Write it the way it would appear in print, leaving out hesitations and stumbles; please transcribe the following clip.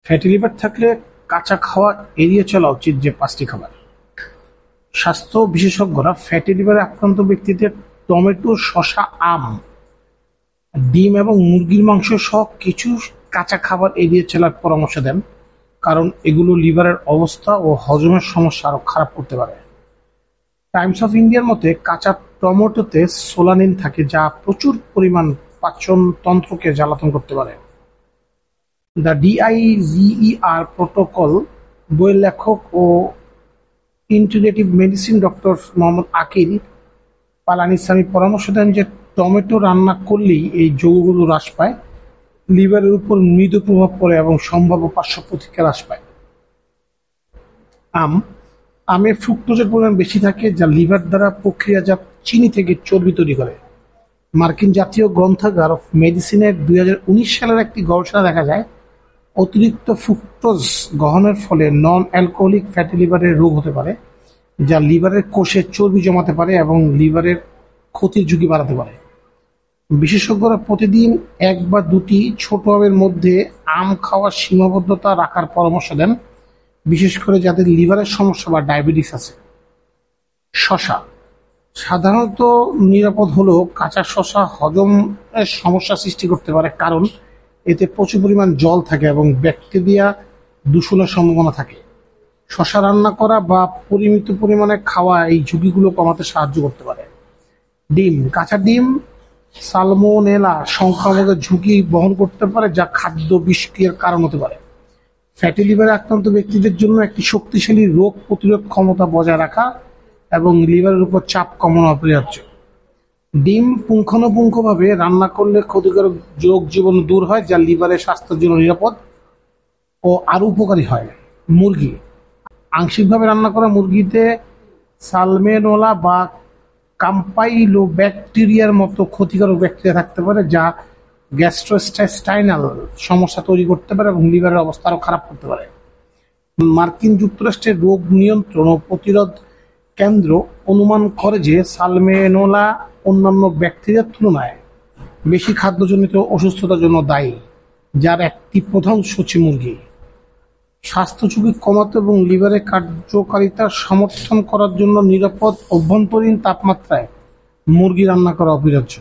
Fatty liver থাকলে কাঁচা খাওয়া এড়িয়ে চলা উচিত যে 5টি খাবার। স্বাস্থ্য বিশেষজ্ঞরা ফ্যাটি লিভারে আক্রান্ত ব্যক্তিদের টমেটো, শসা, আম, ডিম এবং মুরগির মাংস সহ কিছু কাঁচা খাবার এড়িয়ে চলার পরামর্শ দেন, কারণ এগুলো লিভারের অবস্থা ও হজমের সমস্যা আরো খারাপ করতে পারে। টাইমস অফ ইন্ডিয়ার মতে, কাঁচা টমেটোতে সোলানিন থাকে, যা প্রচুর পরিমাণ পাচন তন্ত্রকে জ্বালাতন করতে পারে। দ্য ডিআইজিইআর প্রোটোকল বইয়ের লেখক ও integrative medicine doctor Mohammad Akil Palaniswami পরামর্শ দেন যে টমেটো রান্না করলেই এই যৌগগুলো হ্রাস পায়, লিভারের উপর মৃদু প্রভাব পড়ে এবং সম্ভাব্য পার্শ্ব প্রতিক্রিয়া হ্রাস পায়। আমে ফ্রুক্টোজের পরিমাণ বেশি থাকে, যা লিভার দ্বারা প্রক্রিয়াজাত চিনি থেকে চর্বি তৈরি করে। মার্কিন জাতীয় গ্রন্থাগার অফ মেডিসিনের 2019 সালের একটি গবেষণা দেখা যায়, অতিরিক্ত ফ্রুক্টোজ গ্রহণের ফলে নন অ্যালকোহলিক ফ্যাটি লিভারের রোগ হতে পারে, যা লিভারের কোষে চর্বি জমাতে পারে এবং লিভারের ক্ষতির ঝুঁকি বাড়াতে পারে। বিশেষজ্ঞরা প্রতিদিন 1 বা 2টি ছোট আমের মধ্যে আম খাওয়ার সীমাবদ্ধতা রাখার পরামর্শ দেন, বিশেষ করে যাদের লিভারের সমস্যা বা ডায়াবেটিস আছে। শসা সাধারণত নিরাপদ হলেও কাঁচা শসা হজমের সমস্যা সৃষ্টি করতে পারে, কারণ এতে প্রচুর পরিমাণ জল থাকে এবং ব্যাকটেরিয়া দূষণের সম্ভাবনা থাকে। শসা রান্না করা বা পরিমিত পরিমাণে খাওয়া এই ঝুঁকিগুলো কমাতে সাহায্য করতে পারে। কাঁচা ডিম সালমোনেলা সংক্রমণের ঝুঁকি বহন করতে পারে, যা খাদ্য বিষক্রিয়ার কারণ হতে পারে। ফ্যাটি লিভারে আক্রান্ত ব্যক্তিদের জন্য একটি শক্তিশালী রোগ প্রতিরোধ ক্ষমতা বজায় রাখা এবং লিভারের উপর চাপ কমানো অপরিহার্য। ডিম পুঙ্খানুপুঙ্খভাবে রান্না করলে ক্ষতিকারক রোগ জীবাণু দূর হয়, যা লিভারের স্বাস্থ্যের জন্য নিরাপদ ও আরো উপকারী হয়। মুরগি আংশিকভাবে রান্না করা মুরগিতে সালমেনেলা বা কাম্পাইলোব্যাকটেরিয়ার মতো ক্ষতিকারক ব্যাকটেরিয়া থাকতে পারে, যা গ্যাস্ট্রোইন্টেস্টাইনাল সমস্যা তৈরি করতে পারে এবং লিভারের অবস্থা আরো খারাপ করতে পারে। মার্কিন যুক্তরাষ্ট্রের রোগ নিয়ন্ত্রণ ও প্রতিরোধ কেন্দ্র অনুমান করে যে সালমেনেলা অন্যান্য ব্যাকটেরিয়ার তুলনায় বেশি খাদ্যজনিত অসুস্থতার জন্য দায়ী, যার একটি প্রধান উৎস হচ্ছে মুরগি। স্বাস্থ্য ঝুঁকি কমাতে এবং লিভারের কার্যকারিতা সমর্থন করার জন্য নিরাপদ অভ্যন্তরীণ তাপমাত্রায় মুরগি রান্না করা অপরিহার্য।